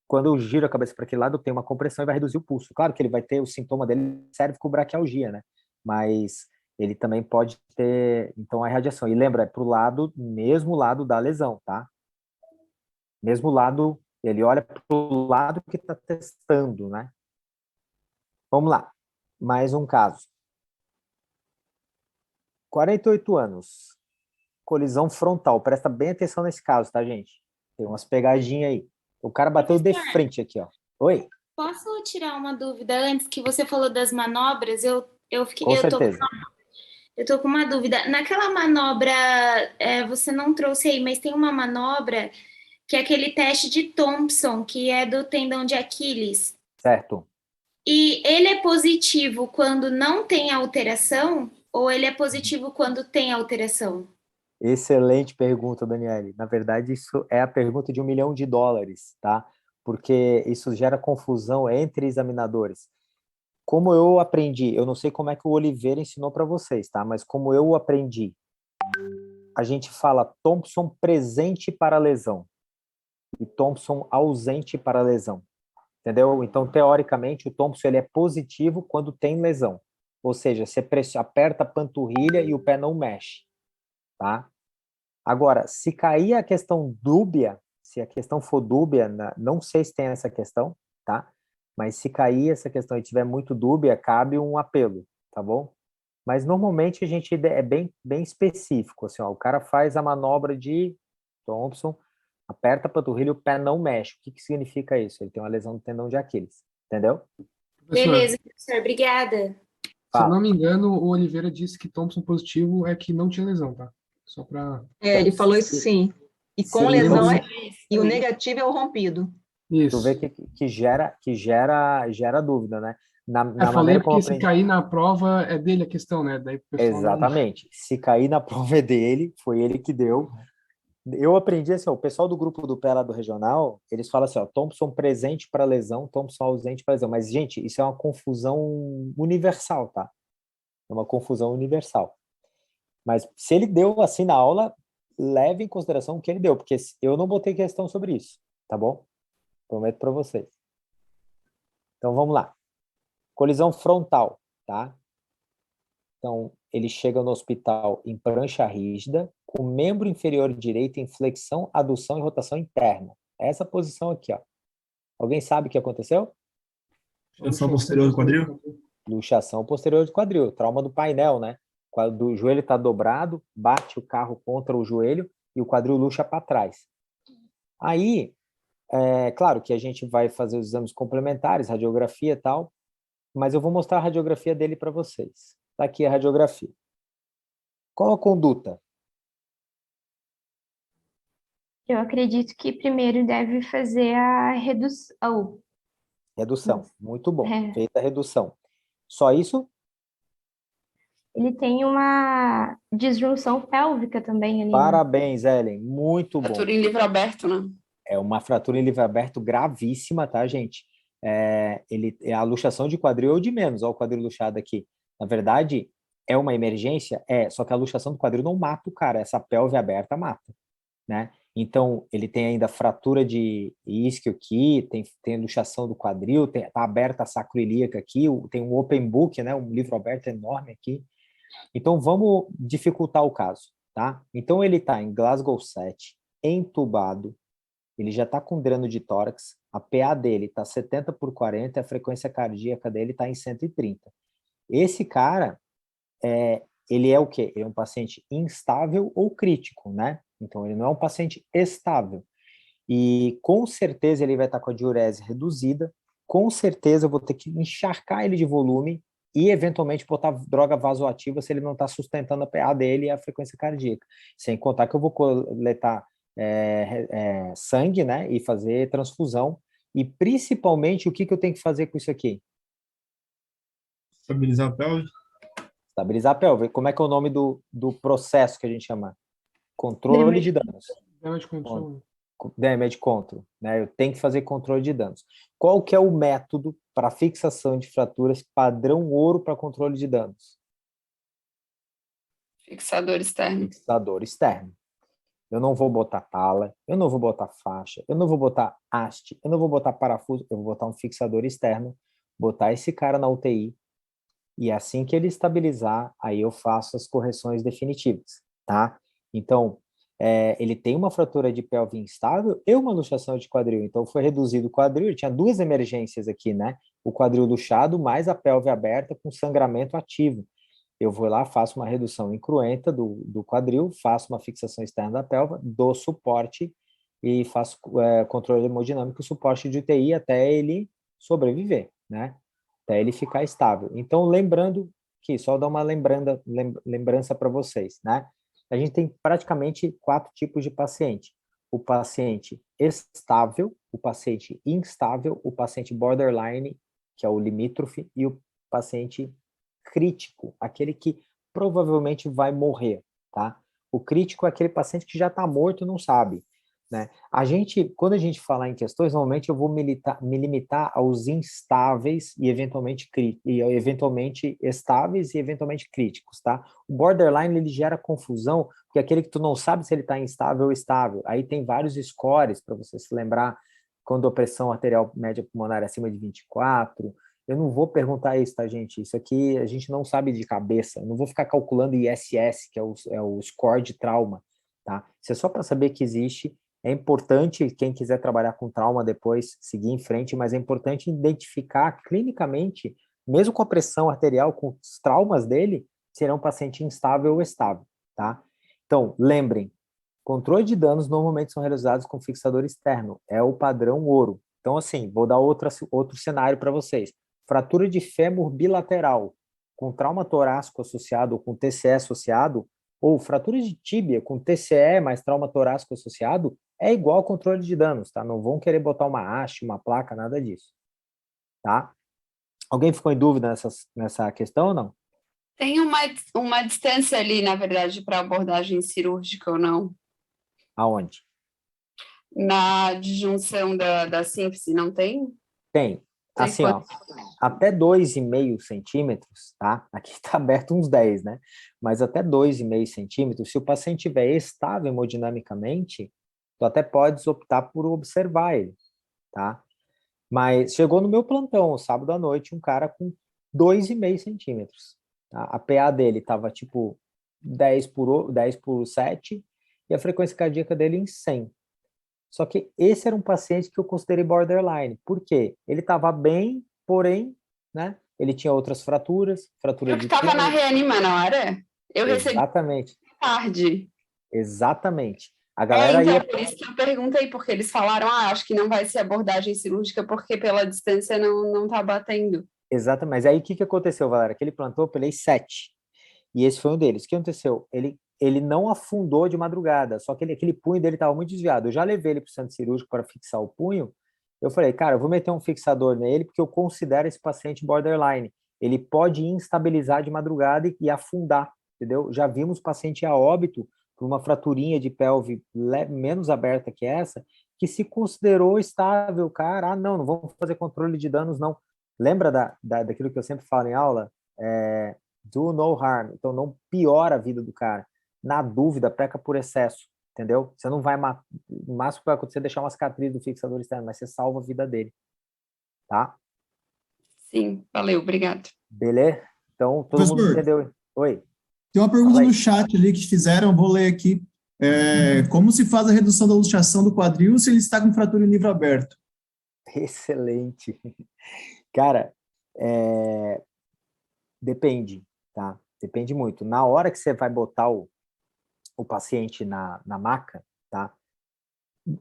quando eu giro a cabeça para aquele lado, tem uma compressão e vai reduzir o pulso. Claro que ele vai ter o sintoma dele cérvico-braquialgia, né? Mas ele também pode ter, então, a irradiação. E lembra, é para o lado, mesmo lado da lesão, tá? Mesmo lado, ele olha para o lado que está testando, né? Vamos lá. Mais um caso. 48 anos. Colisão frontal. Presta bem atenção nesse caso, tá, gente? Tem umas pegadinhas aí. O cara bateu de frente aqui, ó. Oi? Posso tirar uma dúvida antes que você falou das manobras? Eu Com certeza. tô com uma dúvida. Naquela manobra, você não trouxe aí, mas tem uma manobra que é aquele teste de Thompson, que é do tendão de Aquiles. Certo. E ele é positivo quando não tem alteração ou ele é positivo quando tem alteração? Excelente pergunta, Daniele. Na verdade, isso é a pergunta de $1 milhão, tá? Porque isso gera confusão entre examinadores. Como eu aprendi, eu não sei como é que o Oliveira ensinou para vocês, tá? Mas como eu aprendi, a gente fala Thompson presente para lesão e Thompson ausente para lesão, entendeu? Então, teoricamente, o Thompson ele é positivo quando tem lesão, ou seja, você aperta a panturrilha e o pé não mexe, tá? Agora, se cair a questão dúbia, se a questão for dúbia, não sei se tem essa questão, tá? Mas se cair essa questão e tiver muito dúbia, cabe um apelo, tá bom? Mas normalmente a gente é bem específico, assim, ó, o cara faz a manobra de Thompson, aperta a panturrilha e o pé não mexe. O que significa isso? Ele tem uma lesão no tendão de Aquiles, entendeu? Beleza, professor, obrigada. Se eu Fala. não me engano, o Oliveira disse que Thompson positivo é que não tinha lesão, tá? Só para... Ele falou isso sim. E com Sim, lesão, não- e o negativo é o rompido. Tu Isso. vê que gera dúvida, né? Na Eu falei maneira como porque eu se aprendi. cair na prova é dele a questão, né? Daí o pessoal não- Exatamente. Se cair na prova é dele, foi ele que deu. eu aprendi assim, ó, o pessoal do grupo do pé lá do regional, eles falam assim, ó, Thompson presente para lesão, Thompson ausente para lesão. Mas, gente, isso é uma confusão universal, tá? É uma confusão universal. Mas se ele deu assim na aula, leve em consideração o que ele deu, porque eu não botei questão sobre isso, tá bom? Prometo para vocês. Então, vamos lá. Colisão frontal, tá? Então, ele chega no hospital em prancha rígida, com o membro inferior direito em flexão, adução e rotação interna. Essa posição aqui, ó. Alguém sabe o que aconteceu? Luxação posterior do quadril? Luxação posterior do quadril, trauma do painel, né? Quando o joelho está dobrado, bate o carro contra o joelho e o quadril luxa para trás. Aí, claro que a gente vai fazer os exames complementares, radiografia e tal, mas eu vou mostrar a radiografia dele para vocês. Está aqui a radiografia. Qual a conduta? Eu acredito que primeiro deve fazer a redução. Redução. Muito bom. É. Feita a redução. Só isso? Ele tem uma disjunção pélvica também ali, né? Parabéns, Ellen. Muito bom. Fratura em livro aberto, né? É uma fratura em livro aberto gravíssima, tá, gente? A luxação de quadril é o de menos. Olha o quadril luxado aqui. Na verdade, é uma emergência? Só que a luxação do quadril não mata o cara. Essa pelve aberta mata, né? Então, ele tem ainda fratura de isquio aqui, tem luxação do quadril, tá aberta a sacroiliaca aqui, tem um open book, né? Um livro aberto enorme aqui. Então, vamos dificultar o caso, tá? Então, ele está em Glasgow 7, entubado, ele já está com dreno de tórax, a PA dele está 70/40, a frequência cardíaca dele está em 130. Esse cara, ele é o quê? Ele é um paciente instável ou crítico, né? Então, ele não é um paciente estável. E, com certeza, ele vai estar com a diurese reduzida, com certeza eu vou ter que encharcar ele de volume e, eventualmente, botar droga vasoativa se ele não está sustentando a PA dele e a frequência cardíaca. Sem contar que eu vou coletar sangue, né, e fazer transfusão. E, principalmente, o que eu tenho que fazer com isso aqui? Estabilizar a pelve. Estabilizar a pelve. Como é que é o nome do processo que a gente chama? Controle de danos. Damage control. Damage control, né? Eu tenho que fazer controle de danos. Qual que é o método para fixação de fraturas padrão ouro para controle de danos? Fixador externo. Fixador externo. Eu não vou botar tala, eu não vou botar faixa, eu não vou botar haste, eu não vou botar parafuso, eu vou botar um fixador externo, botar esse cara na UTI, e assim que ele estabilizar, aí eu faço as correções definitivas, tá? Então, ele tem uma fratura de pelve instável e uma luxação de quadril. Então, foi reduzido o quadril. Ele tinha duas emergências aqui, né? O quadril luxado mais a pelve aberta com sangramento ativo. Eu vou lá, faço uma redução incruenta do quadril, faço uma fixação externa da pelva, dou suporte e faço controle hemodinâmico, suporte de UTI até ele sobreviver, né? Até ele ficar estável. Então, lembrando que, só dar uma lembrança para vocês, né? A gente tem praticamente 4 tipos de paciente. O paciente estável, o paciente instável, o paciente borderline, que é o limítrofe, e o paciente crítico, aquele que provavelmente vai morrer, tá? O crítico é aquele paciente que já está morto e não sabe, né? Quando a gente falar em questões, normalmente eu vou me limitar aos instáveis e eventualmente estáveis e eventualmente críticos, tá? O borderline, ele gera confusão, porque é aquele que tu não sabe se ele está instável ou estável. Aí tem vários scores para você se lembrar, quando a pressão arterial média pulmonar é acima de 24. Eu não vou perguntar isso, tá, gente? Isso aqui a gente não sabe de cabeça. Eu não vou ficar calculando ISS, que é o score de trauma, tá? Isso é só para saber que existe. É importante, quem quiser trabalhar com trauma depois, seguir em frente, mas é importante identificar clinicamente, mesmo com a pressão arterial, com os traumas dele, será um paciente instável ou estável, tá? Então, lembrem, controle de danos normalmente são realizados com fixador externo, é o padrão ouro. Então, assim, vou dar outro cenário para vocês. Fratura de fêmur bilateral, com trauma torácico associado ou com TCE associado, ou fratura de tíbia com TCE mais trauma torácico associado, é igual ao controle de danos, tá? Não vão querer botar uma haste, uma placa, nada disso, tá? Alguém ficou em dúvida nessa questão ou não? Tem uma distância ali, na verdade, para abordagem cirúrgica ou não? Aonde? Na disjunção da sínfise, não tem? Tem. Tem Assim, ó, até 2,5 centímetros, tá? Aqui está aberto uns 10, né? Mas até 2,5 centímetros, se o paciente estiver estável hemodinamicamente, tu até podes optar por observar ele, tá? Mas chegou no meu plantão, sábado à noite, um cara com 2,5 centímetros. Tá? A PA dele estava tipo 10 por 7 e a frequência cardíaca dele em 100. Só que esse era um paciente que eu considerei borderline. Por quê? Ele estava bem, porém, né? Ele tinha outras fraturas, fratura Eu que de estava na túnel. Reanima, não era? Eu recebi Exatamente, tarde. exatamente. A galera Então, ia... por isso que eu perguntei, porque eles falaram, acho que não vai ser abordagem cirúrgica, porque pela distância não tá batendo. Exatamente. Mas aí o que aconteceu, Valéria? Aquele plantou, eu pelei 7. E esse foi um deles. O que aconteceu? Ele não afundou de madrugada, só que aquele punho dele estava muito desviado. Eu já levei ele para o centro cirúrgico para fixar o punho. Eu falei, cara, eu vou meter um fixador nele, porque eu considero esse paciente borderline. Ele pode instabilizar de madrugada e afundar, entendeu? Já vimos paciente a óbito por uma fraturinha de pelve menos aberta que essa, que se considerou estável, cara. Ah, não vamos fazer controle de danos, não. Lembra daquilo que eu sempre falo em aula? Do no harm. Então, não piora a vida do cara. Na dúvida, peca por excesso, entendeu? Você não vai matar. O máximo que vai acontecer é deixar uma cicatriz do fixador externo, mas você salva a vida dele. Tá? Sim, valeu, obrigado. Beleza? Então, todo mundo Professor, entendeu? Oi. tem uma pergunta no chat ali que fizeram, vou ler aqui. Como se faz a redução da luxação do quadril se ele está com fratura em livro aberto? Excelente. Cara, depende, tá? Depende muito. Na hora que você vai botar o paciente na maca, tá?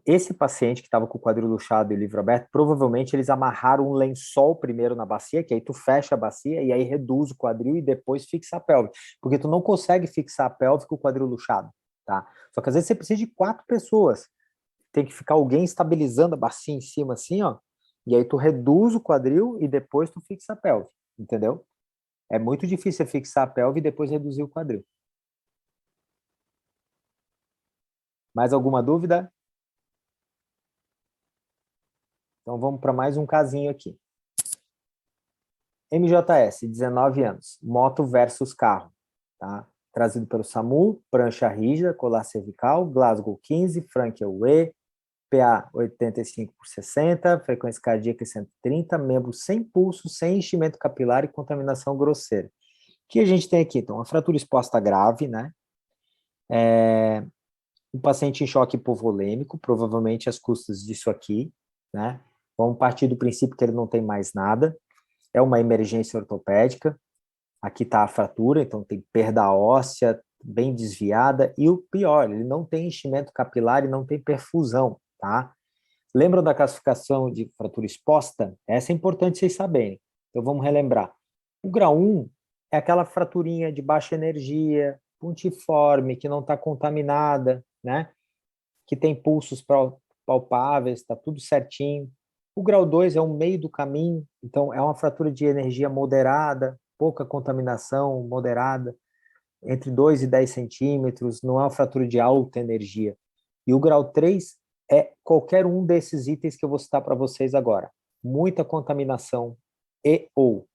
Esse paciente que estava com o quadril luxado e o livro aberto, provavelmente eles amarraram um lençol primeiro na bacia, que aí tu fecha a bacia e aí reduz o quadril e depois fixa a pelve. Porque tu não consegue fixar a pelve com o quadril luxado, tá? Só que às vezes você precisa de 4 pessoas. Tem que ficar alguém estabilizando a bacia em cima assim, ó. E aí tu reduz o quadril e depois tu fixa a pelve, entendeu? É muito difícil fixar a pelve e depois reduzir o quadril. Mais alguma dúvida? Então vamos para mais um casinho aqui. MJS, 19 anos, moto versus carro, tá? Trazido pelo SAMU, prancha rígida, colar cervical, Glasgow 15, Frankel E, PA 85 por 60, frequência cardíaca 130, membro sem pulso, sem enchimento capilar e contaminação grosseira. O que a gente tem aqui? Então, uma fratura exposta grave, né? Um paciente em choque hipovolêmico, provavelmente às custas disso aqui, né? Vamos partir do princípio que ele não tem mais nada. É uma emergência ortopédica. Aqui está a fratura, então tem perda óssea bem desviada. E o pior, ele não tem enchimento capilar e não tem perfusão, tá? Lembram da classificação de fratura exposta? Essa é importante vocês saberem. Então vamos relembrar. O grau 1 é aquela fraturinha de baixa energia, puntiforme, que não está contaminada, né? Que tem pulsos palpáveis, está tudo certinho. O grau 2 é um meio do caminho, então é uma fratura de energia moderada, pouca contaminação, moderada, entre 2 e 10 centímetros, não é uma fratura de alta energia. E o grau 3 é qualquer um desses itens que eu vou citar para vocês agora. Muita contaminação e ou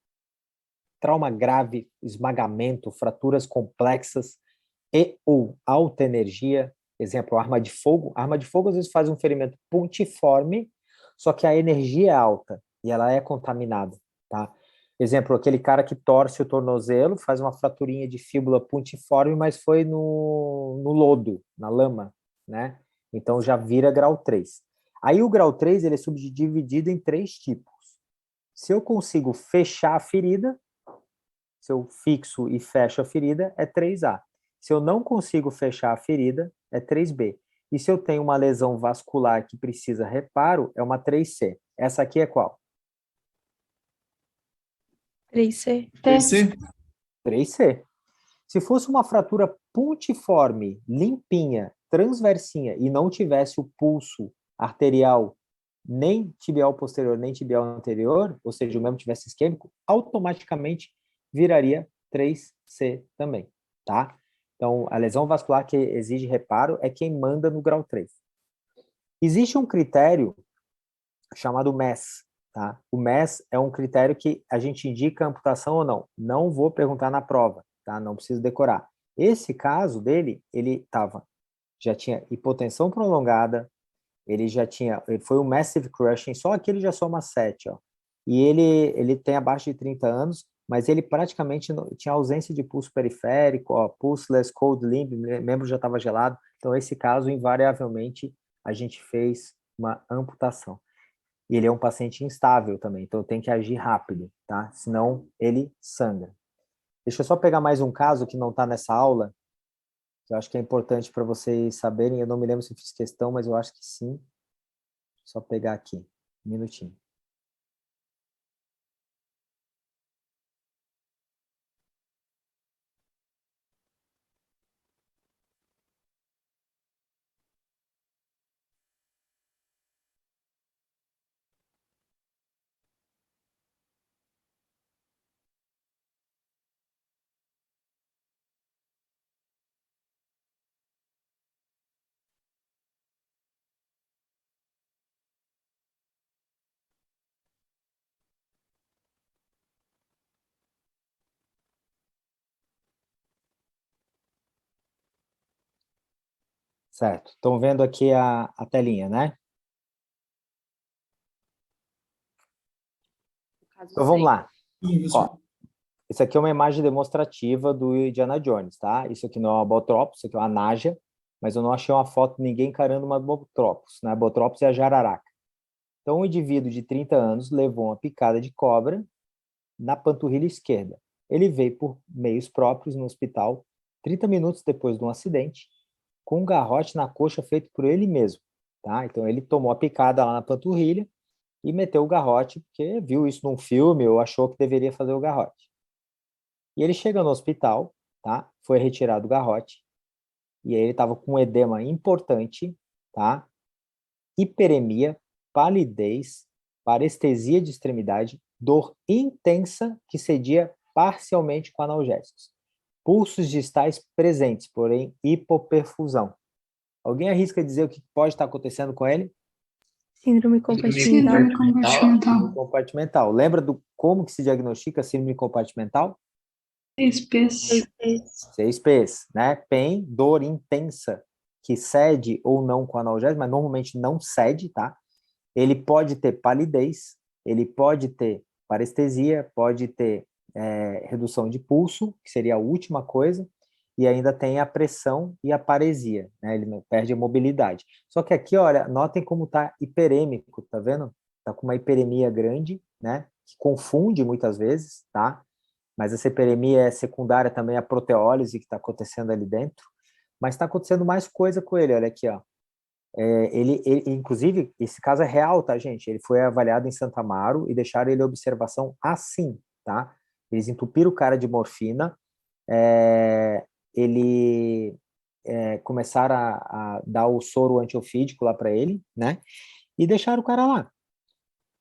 trauma grave, esmagamento, fraturas complexas e ou alta energia, exemplo, arma de fogo. A arma de fogo às vezes faz um ferimento pontiforme, só que a energia é alta e ela é contaminada, tá? Exemplo, aquele cara que torce o tornozelo, faz uma fraturinha de fíbula pontiforme, mas foi no lodo, na lama, né? Então já vira grau 3. Aí o grau 3 ele é subdividido em 3 tipos. Se eu consigo fechar a ferida, se eu fixo e fecho a ferida, é 3A. Se eu não consigo fechar a ferida, é 3B. E se eu tenho uma lesão vascular que precisa reparo, é uma 3C. Essa aqui é qual? 3C. 3C? 3C. Se fosse uma fratura pontiforme, limpinha, transversinha, e não tivesse o pulso arterial, nem tibial posterior, nem tibial anterior, ou seja, o membro tivesse isquêmico, automaticamente viraria 3C também, tá? Então, a lesão vascular que exige reparo é quem manda no grau 3. Existe um critério chamado MES, tá? O MES é um critério que a gente indica amputação ou não. Não vou perguntar na prova, tá? Não preciso decorar. Esse caso dele, já tinha hipotensão prolongada, ele foi um massive crushing, só aqui ele já soma 7, ó. E ele tem abaixo de 30 anos, mas ele praticamente tinha ausência de pulso periférico, ó, pulseless, cold limb, membro já estava gelado. Então, esse caso, invariavelmente, a gente fez uma amputação. E ele é um paciente instável também, então tem que agir rápido, tá? Senão ele sangra. Deixa eu só pegar mais um caso que não está nessa aula, que eu acho que é importante para vocês saberem. Eu não me lembro se eu fiz questão, mas eu acho que sim. Só pegar aqui, um minutinho. Certo. Estão vendo aqui a telinha, né? Então vamos lá. Ó, isso aqui é uma imagem demonstrativa do Indiana Jones, tá? Isso aqui não é uma Botropos, isso aqui é uma Naja, mas eu não achei uma foto de ninguém encarando uma Botropos, né? Botropos é a jararaca. Então, um indivíduo de 30 anos levou uma picada de cobra na panturrilha esquerda. Ele veio por meios próprios no hospital 30 minutos depois de um acidente, com um garrote na coxa feito por ele mesmo, tá? Então, ele tomou a picada lá na panturrilha e meteu o garrote, porque viu isso num filme ou achou que deveria fazer o garrote. E ele chega no hospital, tá? Foi retirado o garrote, e aí ele estava com um edema importante, tá? Hiperemia, palidez, parestesia de extremidade, dor intensa que cedia parcialmente com analgésicos. Pulsos distais presentes, porém hipoperfusão. Alguém arrisca dizer o que pode estar acontecendo com ele? Síndrome compartimental. Síndrome compartimental. Compartimental. Lembra do como que se diagnostica síndrome compartimental? 6Ps. 6Ps, né? PEN, dor intensa, que cede ou não com analgésico, mas normalmente não cede, tá? Ele pode ter palidez, ele pode ter parestesia, pode ter redução de pulso, que seria a última coisa, e ainda tem a pressão e a paresia, né? Ele não perde a mobilidade. Só que aqui, olha, notem como tá hiperêmico, tá vendo? Tá com uma hiperemia grande, né? Que confunde muitas vezes, tá? Mas essa hiperemia é secundária também à proteólise que está acontecendo ali dentro. Mas está acontecendo mais coisa com ele, olha aqui, ó. Inclusive, esse caso é real, tá, gente? Ele foi avaliado em Santa Amaro e deixaram ele em observação assim, tá? Eles entupiram o cara de morfina, começaram a dar o soro antiofídico lá para ele, né? E deixaram o cara lá.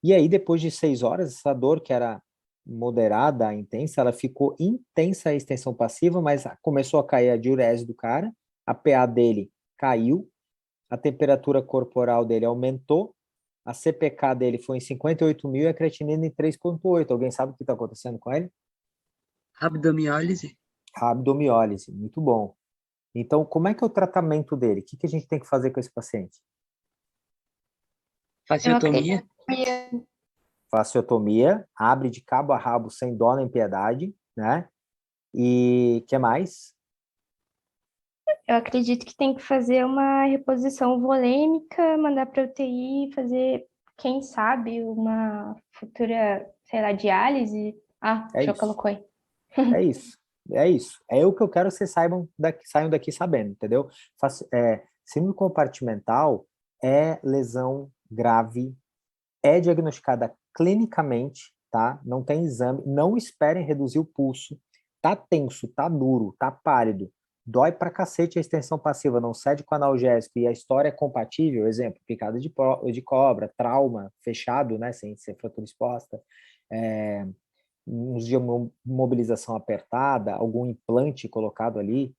E aí, depois de 6 horas, essa dor que era moderada, intensa, ela ficou intensa a extensão passiva, mas começou a cair a diurese do cara, a PA dele caiu, a temperatura corporal dele aumentou, a CPK dele foi em 58.000 e a creatinina em 3,8. Alguém sabe o que está acontecendo com ele? Abdomiólise. Abdomiólise, muito bom. Então, como é que é o tratamento dele? O que a gente tem que fazer com esse paciente? Fasciotomia. Fasciotomia, abre de cabo a rabo sem dó nem piedade, né? E o que mais? Eu acredito que tem que fazer uma reposição volêmica, mandar para UTI, fazer, quem sabe, uma futura, sei lá, diálise. Já colocou aí. É isso. É o que eu quero que vocês saiam daqui sabendo, entendeu? Síndrome compartimental é lesão grave, é diagnosticada clinicamente, tá? Não tem exame, não esperem reduzir o pulso. Tá tenso, tá duro, tá pálido, dói pra cacete a extensão passiva, não cede com analgésico e a história é compatível, exemplo, picada de cobra, trauma, fechado, né, sem ser fratura exposta, uns de mobilização apertada, algum implante colocado ali,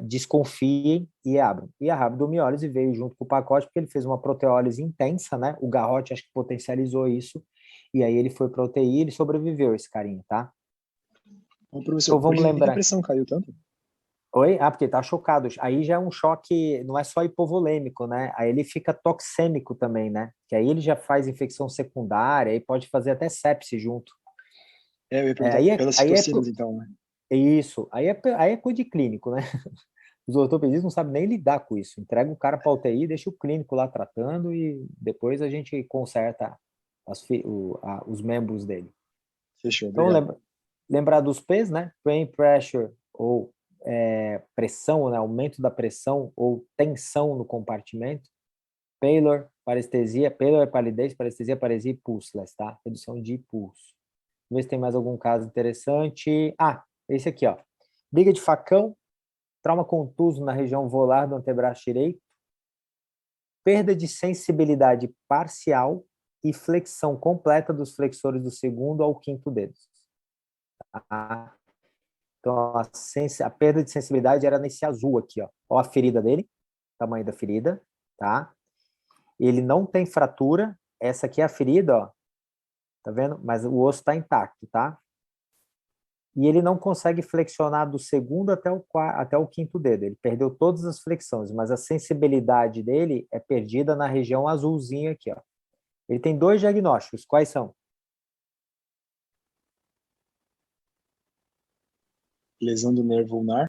desconfiem e abram. E a rabdomiólise veio junto com o pacote, porque ele fez uma proteólise intensa, né? O Garrote acho que potencializou isso, e aí ele foi para UTI e ele sobreviveu, esse carinha, tá? Ô, professor, Então vamos por que lembrar. a pressão caiu tanto? Oi? Ah, porque tá chocado. Aí já é um choque, não é só hipovolêmico, né? Aí ele fica toxêmico também, né? Que aí ele já faz infecção secundária, aí pode fazer até sepse junto. Eu ia perguntar Aí pelas aí citocinas, então, né? isso, aí é coisa de clínico, né? Os ortopedistas não sabem nem lidar com isso. Entrega o cara para UTI, deixa o clínico lá tratando e depois a gente conserta os membros dele. Fechou, Então, obrigado. lembrar dos P's, né? Pain pressure, ou pressão, né? Aumento da pressão ou tensão no compartimento. Pallor, parestesia. Pallor é palidez, parestesia, paresia e pulseless, tá? Redução de pulso. Vamos ver se tem mais algum caso interessante. Ah, esse aqui, ó. Briga de facão, trauma contuso na região volar do antebraço direito, perda de sensibilidade parcial e flexão completa dos flexores do segundo ao quinto dedos. Tá? Então, a perda de sensibilidade era nesse azul aqui, ó. Ó a ferida dele, tamanho da ferida, tá? Ele não tem fratura, essa aqui é a ferida, ó. Tá vendo? Mas o osso está intacto, tá? E ele não consegue flexionar do segundo até o quinto dedo. Ele perdeu todas as flexões, mas a sensibilidade dele é perdida na região azulzinha aqui, ó. Ele tem 2 diagnósticos. Quais são? Lesão do nervo ulnar.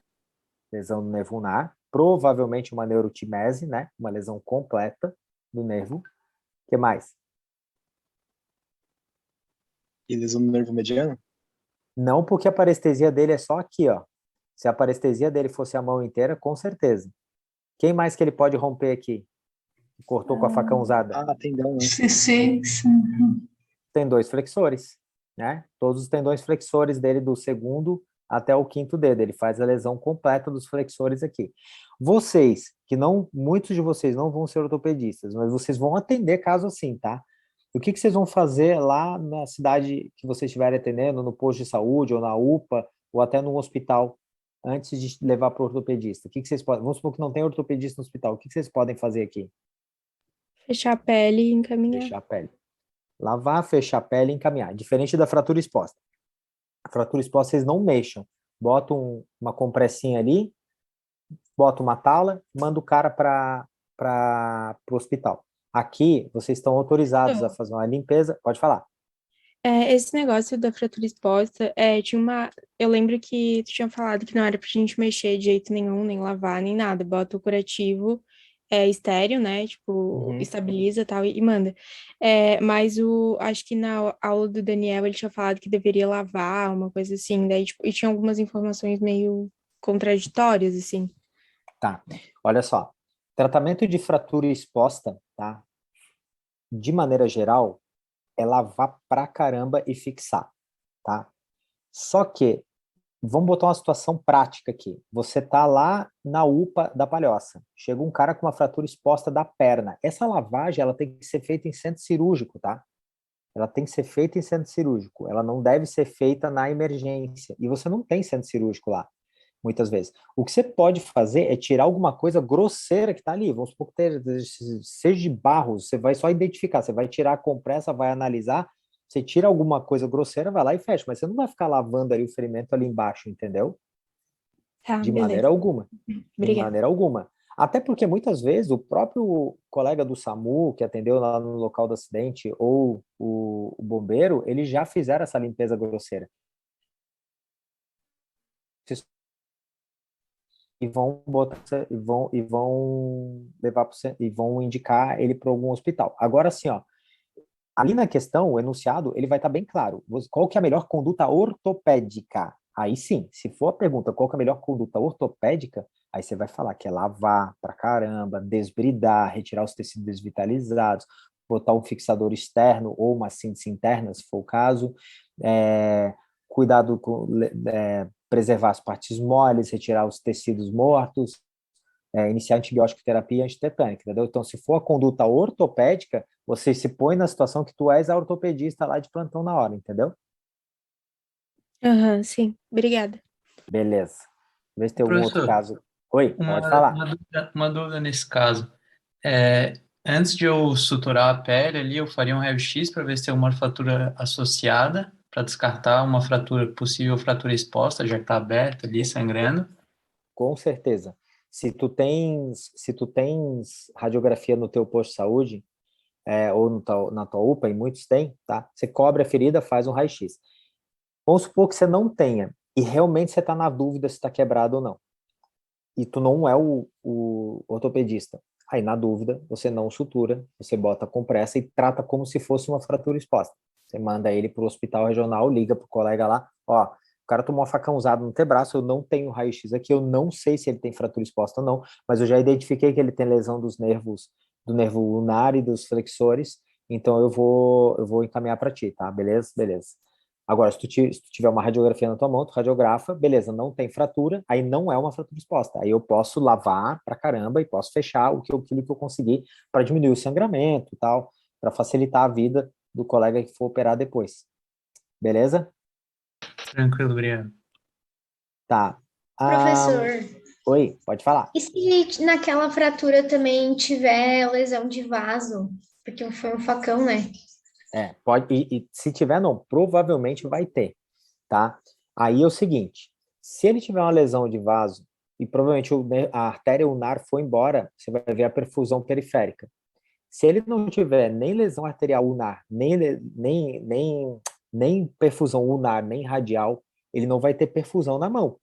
Lesão do nervo ulnar. Provavelmente uma neurotimese, né? Uma lesão completa do nervo. O que mais? E lesão do nervo mediano? Não, porque a parestesia dele é só aqui, ó. Se a parestesia dele fosse a mão inteira, com certeza. Quem mais que ele pode romper aqui? Cortou com a facão usada? Ah, tendão, né? C6. Tem 2 flexores, né? Todos os tendões flexores dele do segundo até o quinto dedo. Ele faz a lesão completa dos flexores aqui. Vocês, muitos de vocês não vão ser ortopedistas, mas vocês vão atender caso assim, tá? O que vocês vão fazer lá na cidade que vocês estiverem atendendo, no posto de saúde, ou na UPA, ou até no hospital, antes de levar para o ortopedista? O que vocês podem... Vamos supor que não tem ortopedista no hospital. O que vocês podem fazer aqui? Fechar a pele e encaminhar. Fechar a pele. Lavar, fechar a pele e encaminhar. Diferente da fratura exposta. A fratura exposta vocês não mexam. Botam uma compressinha ali, botam uma tala, manda o cara para o hospital. Aqui, vocês estão autorizados a fazer uma limpeza. Pode falar. Esse negócio da fratura exposta, eu lembro que tu tinha falado que não era pra gente mexer de jeito nenhum, nem lavar, nem nada. Bota o curativo estéreo, né? Tipo, estabiliza e tal, e manda. Mas acho que na aula do Daniel ele tinha falado que deveria lavar, uma coisa assim, daí, tipo, e tinha algumas informações meio contraditórias, assim. Tá, olha só. Tratamento de fratura exposta, tá? De maneira geral, é lavar pra caramba e fixar, tá? Só que, vamos botar uma situação prática aqui. Você tá lá na UPA da Palhoça. Chega um cara com uma fratura exposta da perna. Essa lavagem, ela tem que ser feita em centro cirúrgico, tá? Ela tem que ser feita em centro cirúrgico. Ela não deve ser feita na emergência. E você não tem centro cirúrgico lá, muitas vezes. O que você pode fazer é tirar alguma coisa grosseira que está ali. Vamos supor que seja de barro, você vai só identificar, você vai tirar a compressa, vai analisar, você tira alguma coisa grosseira, vai lá e fecha, mas você não vai ficar lavando ali o ferimento ali embaixo, entendeu? Tá, De beleza. maneira alguma. Obrigada. De maneira alguma. Até porque muitas vezes o próprio colega do SAMU que atendeu lá no local do acidente ou o bombeiro, eles já fizeram essa limpeza grosseira. E vão botar e vão levar e vão indicar ele para algum hospital. Agora, assim, ó, ali na questão, o enunciado, ele vai estar bem claro. Qual que é a melhor conduta ortopédica? Aí sim, se for a pergunta qual que é a melhor conduta ortopédica, aí você vai falar que é lavar pra caramba, desbridar, retirar os tecidos desvitalizados, botar um fixador externo ou uma síntese interna, se for o caso, cuidado com preservar as partes moles, retirar os tecidos mortos, iniciar antibiótico terapia antitetânica, entendeu? Então, se for a conduta ortopédica, você se põe na situação que tu és a ortopedista lá de plantão na hora, entendeu? Sim. Obrigada. Beleza. Vê se tem algum outro Professor, caso. Oi, uma, pode falar. uma dúvida nesse caso. Antes de eu suturar a pele ali, eu faria um raio-x para ver se tem uma fratura associada, para descartar uma fratura, possível fratura exposta, já que está aberta ali, sangrando. Com certeza. Se tu tens radiografia no teu posto de saúde, ou na tua UPA, e muitos têm, tá? Você cobre a ferida, faz um raio-x. Vamos supor que você não tenha, e realmente você está na dúvida se está quebrado ou não. E tu não é o ortopedista. Aí, na dúvida, você não sutura, você bota compressa e trata como se fosse uma fratura exposta. Você manda ele para o hospital regional, liga para o colega lá, ó, o cara tomou uma facãozada no antebraço, eu não tenho raio-x aqui, eu não sei se ele tem fratura exposta ou não, mas eu já identifiquei que ele tem lesão dos nervos, do nervo ulnar e dos flexores, então eu vou encaminhar para ti, tá? Beleza? Beleza. Agora, se tu tiver uma radiografia na tua mão, tu radiografa, beleza, não tem fratura, aí não é uma fratura exposta. Aí eu posso lavar pra caramba e posso fechar aquilo que eu conseguir para diminuir o sangramento e tal, para facilitar a vida do colega que for operar depois. Beleza? Tranquilo, obrigado. Tá. Professor, Oi, pode falar. e se naquela fratura também tiver lesão de vaso? Porque foi um facão, né? Pode, e se tiver, não, provavelmente vai ter, tá? Aí é o seguinte, se ele tiver uma lesão de vaso, e provavelmente a artéria ulnar foi embora, você vai ver a perfusão periférica. Se ele não tiver nem lesão arterial ulnar, nem perfusão ulnar, nem radial, ele não vai ter perfusão na mão.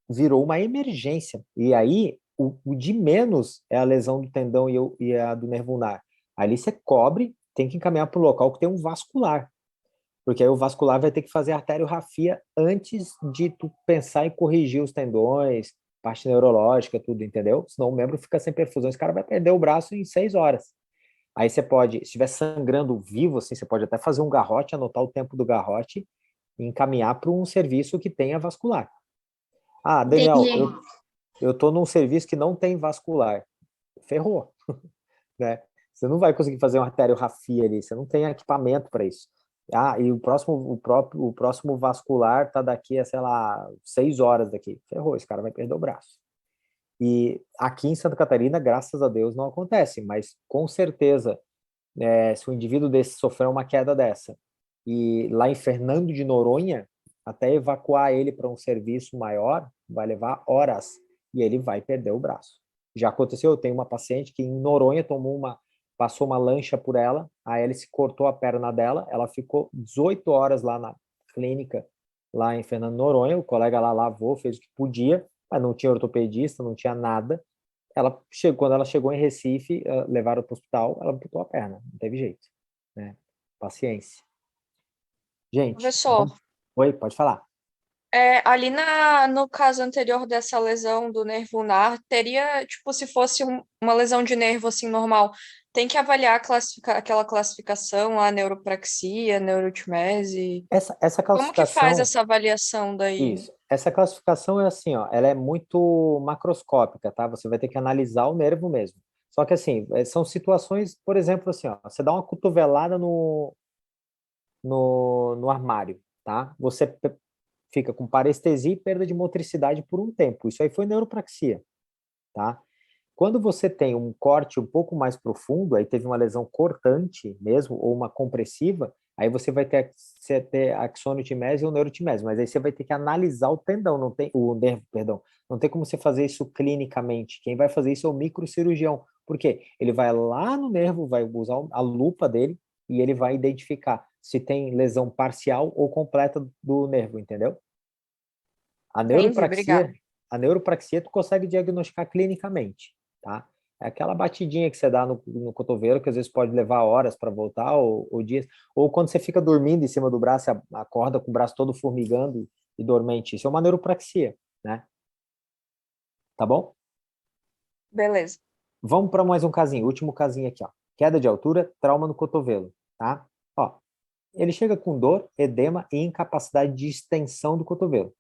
Virou uma emergência. E aí, o de menos é a lesão do tendão e a do nervo ulnar. Ali você cobre, tem que encaminhar para o local que tem um vascular. Porque aí o vascular vai ter que fazer arteriorrafia antes de tu pensar em corrigir os tendões, parte neurológica, tudo, entendeu? Senão o membro fica sem perfusão, esse cara vai perder o braço em 6 horas. Aí você pode, se estiver sangrando vivo, assim, você pode até fazer um garrote, anotar o tempo do garrote e encaminhar para um serviço que tenha vascular. Ah, Daniel, eu tô num serviço que não tem vascular. Ferrou, né? Você não vai conseguir fazer uma arteriorrafia ali, você não tem equipamento para isso. Ah, e o próximo vascular tá daqui a, sei lá, 6 horas daqui. Ferrou, esse cara vai perder o braço. E aqui em Santa Catarina, graças a Deus, não acontece, mas com certeza, se o indivíduo desse sofrer uma queda dessa, e lá em Fernando de Noronha, até evacuar ele para um serviço maior, vai levar horas, e ele vai perder o braço. Já aconteceu, eu tenho uma paciente que em Noronha passou uma lancha por ela, a hélice cortou a perna dela, ela ficou 18 horas lá na clínica, lá em Fernando de Noronha, o colega lá lavou, fez o que podia, mas não tinha ortopedista, não tinha nada. Quando ela chegou em Recife, levaram para o hospital, ela amputou a perna, não teve jeito, né? Paciência. Gente, Professor, oi, pode falar. ali no caso anterior dessa lesão do nervo ulnar, teria, tipo, se fosse uma lesão de nervo assim normal, tem que avaliar aquela classificação, a neuropraxia, neurotimese. Essa Como que faz classificação, essa avaliação daí? isso, essa classificação é assim, ó, ela é muito macroscópica, tá? Você vai ter que analisar o nervo mesmo. Só que assim, são situações, por exemplo, assim, ó, você dá uma cotovelada no armário, tá? Você fica com parestesia e perda de motricidade por um tempo. Isso aí foi neuropraxia, tá? Quando você tem um corte um pouco mais profundo, aí teve uma lesão cortante mesmo, ou uma compressiva, aí você vai ter axoniotimese ou neurotimese, mas aí você vai ter que analisar o tendão, o nervo, perdão. Não tem como você fazer isso clinicamente. Quem vai fazer isso é o microcirurgião. Por quê? Ele vai lá no nervo, vai usar a lupa dele e ele vai identificar se tem lesão parcial ou completa do nervo, entendeu? A neuropraxia tu consegue diagnosticar clinicamente, tá? É aquela batidinha que você dá no cotovelo, que às vezes pode levar horas para voltar, ou dias, ou quando você fica dormindo em cima do braço, acorda com o braço todo formigando e dormente. Isso é uma neuropraxia, né? Tá bom? Beleza. Vamos para mais um casinho, último casinho aqui, ó. Queda de altura, trauma no cotovelo, tá? Ó, ele chega com dor, edema e incapacidade de extensão do cotovelo.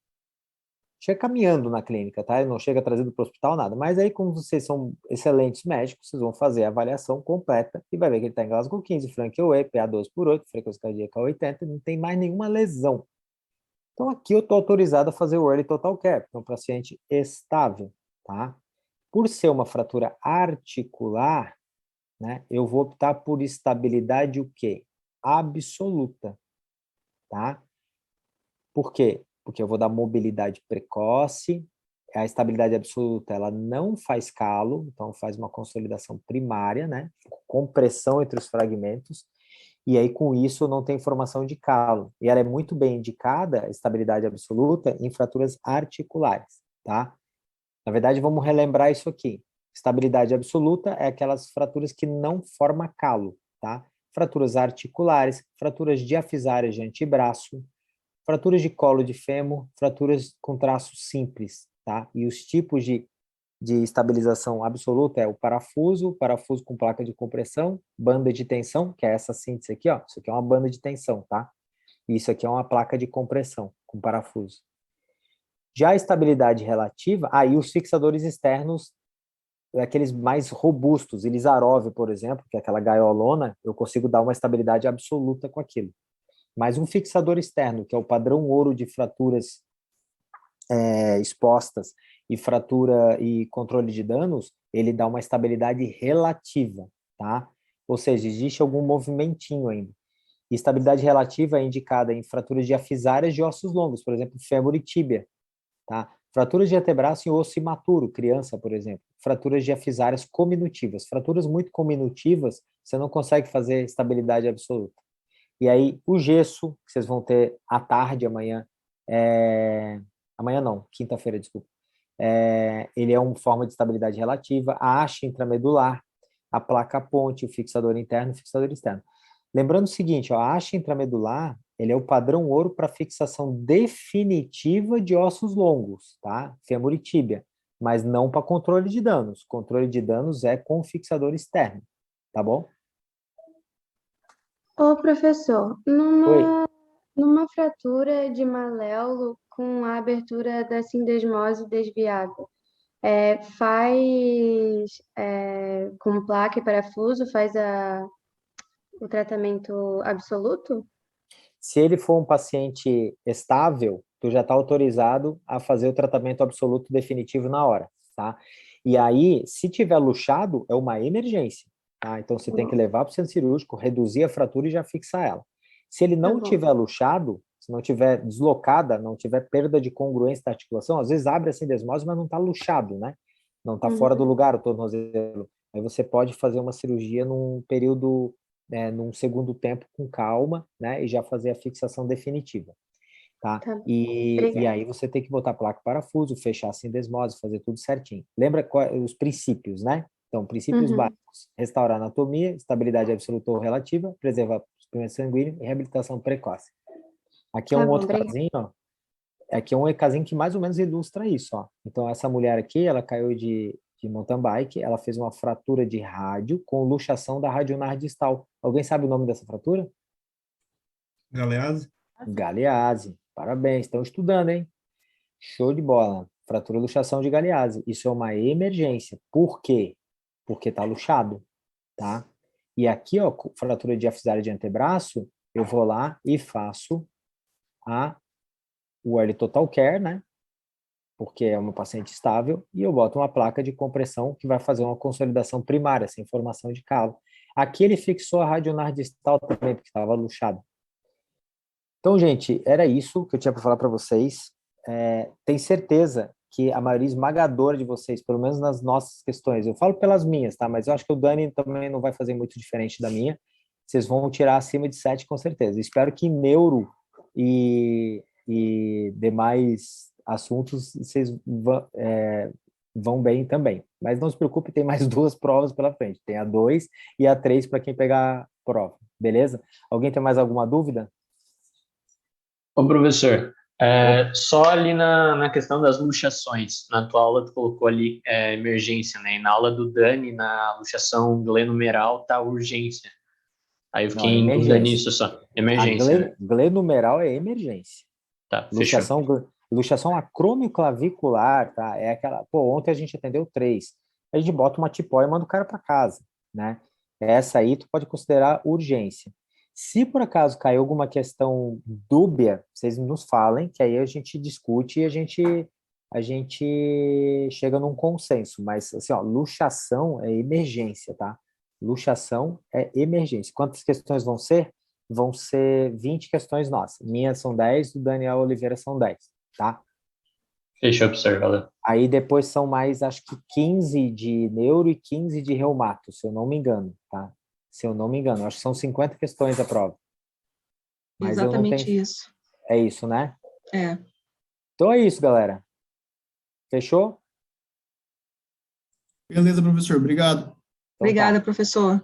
Chega caminhando na clínica, tá? Ele não chega trazido para o hospital, nada. Mas aí, como vocês são excelentes médicos, vocês vão fazer a avaliação completa e vai ver que ele está em Glasgow 15, Frank Away, PA 12/8, frequência cardíaca 80, não tem mais nenhuma lesão. Então, aqui eu estou autorizado a fazer o Early Total Care, é um paciente estável, tá? Por ser uma fratura articular, né, eu vou optar por estabilidade o quê? Absoluta, tá? Por quê? Porque eu vou dar mobilidade precoce, a estabilidade absoluta, ela não faz calo, então faz uma consolidação primária, né? Compressão entre os fragmentos, e aí com isso não tem formação de calo. E ela é muito bem indicada, a estabilidade absoluta, em fraturas articulares, tá? Na verdade, vamos relembrar isso aqui. Estabilidade absoluta é aquelas fraturas que não formam calo, tá? Fraturas articulares, fraturas diafisárias de antebraço, fraturas de colo de fêmur, fraturas com traço simples, tá? E os tipos de estabilização absoluta é o parafuso com placa de compressão, banda de tensão, que é essa síntese aqui, ó. Isso aqui é uma banda de tensão, tá? E isso aqui é uma placa de compressão com parafuso. Já a estabilidade relativa, aí os fixadores externos, aqueles mais robustos, Ilizarov, por exemplo, que é aquela gaiolona, eu consigo dar uma estabilidade absoluta com aquilo. Mas um fixador externo, que é o padrão ouro de fraturas expostas e fratura e controle de danos, ele dá uma estabilidade relativa, tá? Ou seja, existe algum movimentinho ainda. E estabilidade relativa é indicada em fraturas diafisárias de ossos longos, por exemplo, fêmur e tíbia, tá? Fraturas de antebraço em osso imaturo, criança, por exemplo. Fraturas diafisárias cominutivas. Fraturas muito cominutivas, você não consegue fazer estabilidade absoluta. E aí, o gesso, que vocês vão ter à tarde, amanhã, amanhã não, quinta-feira, desculpa. Ele é uma forma de estabilidade relativa, a haste intramedular, a placa ponte, o fixador interno e o fixador externo. Lembrando o seguinte, ó, a haste intramedular, ele é o padrão ouro para fixação definitiva de ossos longos, tá? Fêmur e tíbia, mas não para controle de danos. Controle de danos é com fixador externo, tá bom? Ô, professor, Oi. numa fratura de maléolo com a abertura da sindesmose desviada, faz com placa e parafuso, faz o tratamento absoluto? Se ele for um paciente estável, tu já está autorizado a fazer o tratamento absoluto definitivo na hora, tá? E aí, se tiver luxado, é uma emergência, tá? Então, você tem que levar para o centro cirúrgico, reduzir a fratura e já fixar ela. Se ele não tiver luxado, se não tiver deslocada, não tiver perda de congruência da articulação, às vezes abre a sindesmose, mas não está luxado, né? Não está fora do lugar o tornozelo. Aí você pode fazer uma cirurgia num período, num segundo tempo com calma, né? E já fazer a fixação definitiva, tá? E aí você tem que botar placa parafuso, fechar a sindesmose, fazer tudo certinho. Lembra os princípios, né? Então, princípios básicos: restaurar a anatomia, estabilidade absoluta ou relativa, preservar o suprimento sanguíneo e reabilitação precoce. Aqui é um outro casinho, ó. Aqui é um casinho que mais ou menos ilustra isso, ó. Então, essa mulher aqui, ela caiu de mountain bike, ela fez uma fratura de rádio com luxação da radionar distal. Alguém sabe o nome dessa fratura? Galease? Galease. Parabéns, estão estudando, hein? Show de bola. Fratura luxação de Galease. Isso é uma emergência. Por quê? Porque tá luxado, tá? E aqui, ó, fratura diafisária de antebraço, eu vou lá e faço o Early Total Care, né? Porque é uma paciente estável, e eu boto uma placa de compressão que vai fazer uma consolidação primária, sem formação de calo. Aqui ele fixou a radionar distal também, porque estava luxado. Então, gente, era isso que eu tinha para falar para vocês. Tenho certeza que a maioria esmagadora de vocês, pelo menos nas nossas questões, eu falo pelas minhas, tá? Mas eu acho que o Dani também não vai fazer muito diferente da minha. Vocês vão tirar acima de 7, com certeza. Espero que neuro e demais assuntos vocês vão bem também. Mas não se preocupe, tem mais 2 provas pela frente. Tem a 2 e a 3 para quem pegar a prova, beleza? Alguém tem mais alguma dúvida? Ô, professor, só ali na questão das luxações, na tua aula tu colocou ali emergência, né? E na aula do Dani, na luxação glenumeral, tá urgência. Aí eu fiquei em dúvida nisso só. Emergência, né? Glenumeral é emergência. Tá, luxação acromioclavicular, tá? É aquela... Pô, ontem a gente atendeu 3. A gente bota uma tipó e manda o cara para casa, né? Essa aí tu pode considerar urgência. Se por acaso cair alguma questão dúbia, vocês nos falem, que aí a gente discute e a gente chega num consenso. Mas, assim, ó, luxação é emergência, tá? Luxação é emergência. Quantas questões vão ser? Vão ser 20 questões nossas. Minhas são 10, do Daniel Oliveira são 10, tá? Fechou, professor, valeu. Aí depois são mais, acho que 15 de neuro e 15 de reumato, se eu não me engano, tá? Se eu não me engano, acho que são 50 questões a prova. Mas eu não Exatamente tenho... isso. É isso, né? É. Então é isso, galera. Fechou? Beleza, professor. Obrigado. Então Obrigada, tá. professor.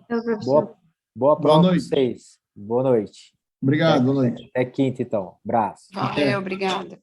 Boa prova para noite. vocês. Boa noite. Obrigado, boa noite. Até quinta, então. Abraço. Valeu, obrigada.